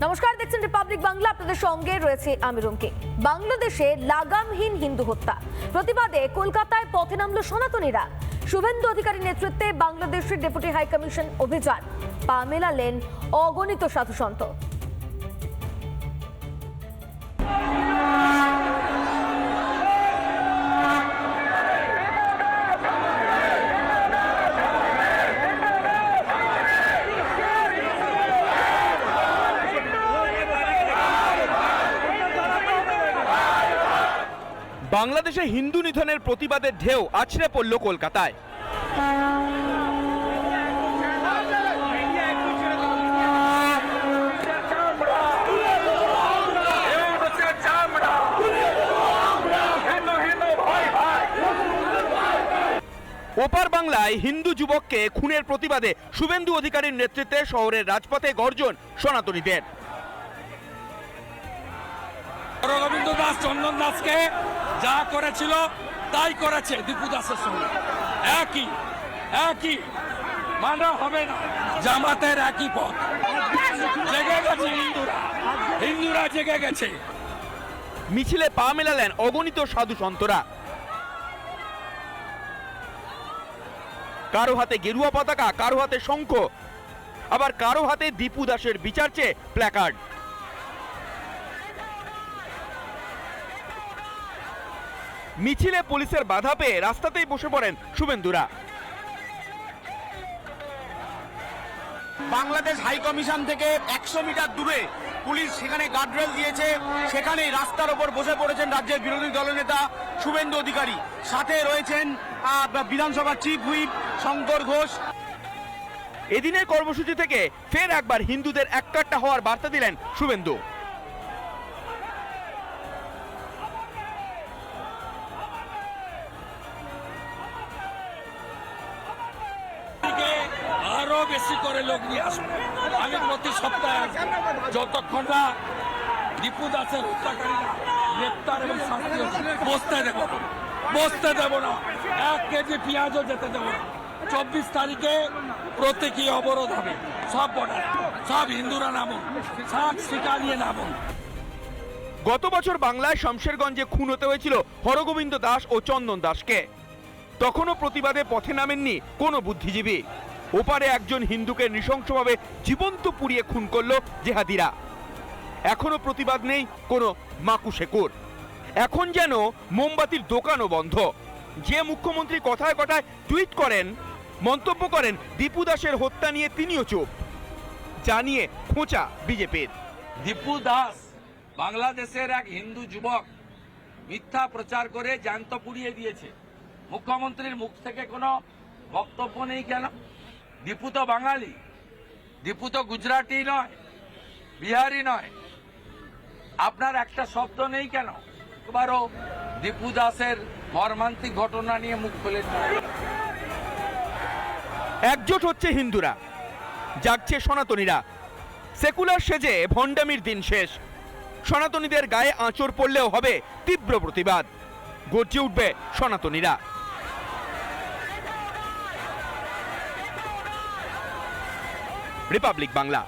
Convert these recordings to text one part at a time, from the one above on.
নমস্কার, দেখছেন রিপাবলিক বাংলা। আপনাদের সঙ্গে রয়েছে আমি রুমকি। বাংলাদেশে লাগামহীন হিন্দু হত্যা প্রতিবাদে কলকাতায় পথে নামল সনাতনীরা। শুভেন্দু অধিকারীর নেতৃত্বে বাংলাদেশের ডেপুটি হাই কমিশন অভিযান, পা মেলালেন অগণিত সাধু সন্ত। বাংলাদেশে হিন্দু নিধনের প্রতিবাদের ঢেউ আছড়ে পড়ল কলকাতায়। ওপার বাংলায় হিন্দু যুবককে খুনের প্রতিবাদে শুভেন্দু অধিকারীর নেতৃত্বে শহরের রাজপথে গর্জন সনাতনীদের। রবীন্দ্র দাস চন্দন দাসকে যা করেছিল তাই করেছে দীপু দাসের সঙ্গে, একই মানা হবে না। জামাতের একই পথ, জেগে গেছে হিন্দুরা জেগে গেছে। মিছিলে পা মেলালেন অগণিত সাধু সন্তরা। কারো হাতে গেরুয়া পতাকা, কারো হাতে শঙ্খ, আবার কারো হাতে দীপু দাসের বিচার চেয়ে প্ল্যাকার্ড। মিছিলে পুলিশের বাধা পেয়ে রাস্তাতেই বসে পড়েন শুভেন্দুরা। বাংলাদেশ হাই কমিশন থেকে 100 মিটার দূরে পুলিশ সেখানে গার্ডরেল দিয়েছে, সেখানেই রাস্তার ওপর বসে পড়েছেন রাজ্যের বিরোধী দলনেতা শুভেন্দু অধিকারী। সাথে রয়েছেন বিধানসভার চিফ হুইপ শঙ্কর ঘোষ। এদিনের কর্মসূচি থেকে ফের একবার হিন্দুদের এককাট্টা হওয়ার বার্তা দিলেন শুভেন্দু। আরো বেশি করে লোক নিয়ে আসবে। আমি প্রতি সপ্তাহে যতক্ষণ না দীপু দাসের হত্যাকারীরা গ্রেপ্তার এবং শাস্তি বসতে দেব না। 1 কেজি পেঁয়াজও যেতে দেব না। 24 তারিখে প্রতীকী অবরোধ হবে সব বর্ডার, সব হিন্দুরা নামুন, সব শিকারিয়ে নামুন। গত বছর বাংলায় শমশেরগঞ্জে খুন হতে হয়েছিল হরগোবিন্দ দাস ও চন্দন দাসকে। তখনও প্রতিবাদে পথে নামেননি কোনো বুদ্ধিজীবী। ওপারে একজন হিন্দুকে নৃশংসভাবে জীবন্ত পুড়িয়ে খুন করল জেহাদিরা। এখনো প্রতিবাদ নেই কোনো মাকুশেকুর। এখন যেন মোমবাতির দোকানও বন্ধ। যে মুখ্যমন্ত্রী কথায় কথায় টুইট করেন, মন্তব্য করেন দীপু দাসের হত্যা নিয়ে তিনিও চুপ, জানিয়ে খোঁচা বিজেপির। দীপু দাস বাংলাদেশের এক হিন্দু যুবক, মিথ্যা প্রচার করে জ্যান্ত পুড়িয়ে দিয়েছে। মুখ্যমন্ত্রীর মুখ থেকে কোনো বক্তব্য নেই কেন? দীপু তো বাঙালি, দীপু তো গুজরাটি নয়, বিহারি নয়। আপনার একটা শব্দ নেই কেন? এবারও দীপু দাসের মর্মান্তিক ঘটনা নিয়ে মুখ খুলে। একজোট হচ্ছে হিন্দুরা, জাগছে সনাতনীরা। সেকুলার সেজে ভণ্ডামির দিন শেষ। সনাতনীদের গায়ে আঁচড় পড়লেও হবে তীব্র প্রতিবাদ। গর্জে উঠবে সনাতনীরা। রিপাবলিক বাংলা।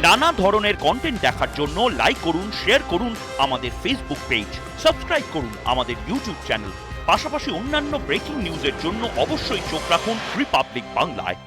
নানা ধরনের কন্টেন্ট দেখার জন্য লাইক করুন, শেয়ার করুন আমাদের ফেসবুক পেজ, সাবস্ক্রাইব করুন আমাদের ইউটিউব চ্যানেল। পাশাপাশি অন্যান্য ব্রেকিং নিউজের জন্য অবশ্যই চোখ রাখুন রিপাবলিক বাংলায়।